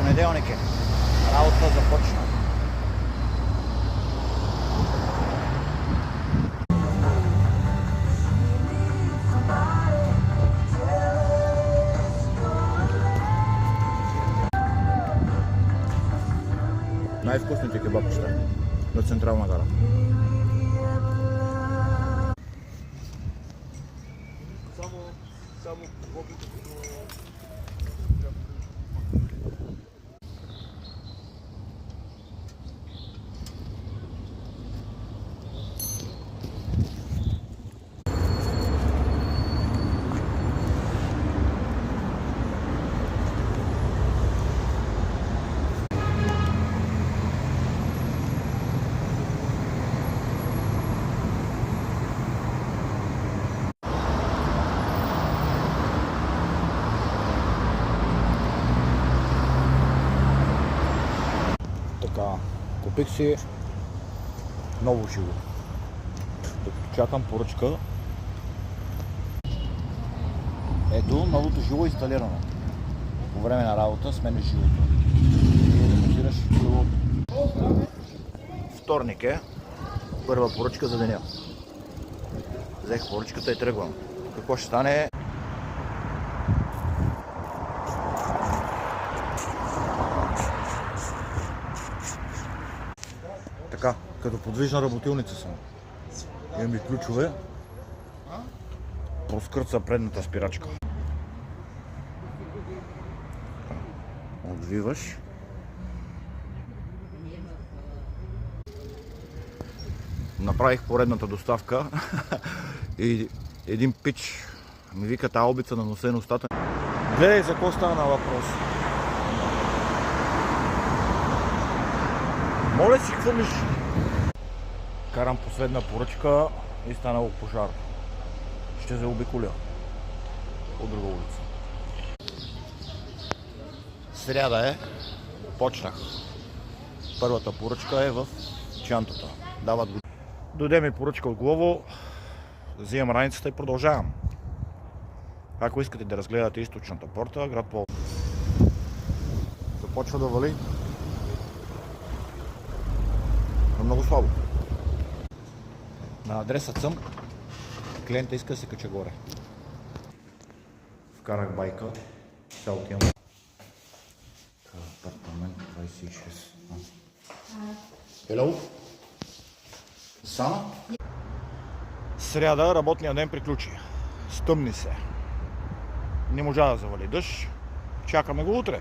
Понеделник е. Работа започна. Най-вкусните кебапчета на Централна гара. Така, купих си ново жило. Докато чакам поръчка. Ето, новото жило е инсталирано. По време на работа смениш жилото. И ремонтираш жилото. Вторник е. Първа поръчка за деня. Взех поръчката и тръгвам. Какво ще стане? Така, като подвижна работилница съм. Имам и ключове. Проскърца предната спирачка. Отвиваш. Направих поредната доставка и един пич ми вика тази обица на носа и устата. Гледай за какво стана въпрос. Моля си, хвърлиш. Карам последна поръчка и станало пожар. Ще заобиколя от друга улица. Сряда е. Почнах. Първата поръчка е в чантата. Дават го. Дойде ми поръчка от Глово. Взимам раницата и продължавам. Ако искате да разгледате източната порта, град Пловдив. Започва да вали. Много слабо. На адресът съм. Клиента иска да се кача горе. Вкарах байка. Сега отивам. Апартамент 26. Hello? Сана? Сряда работния ден приключи. Стъмни се. Не можа да завали дъжд. Чакаме го утре.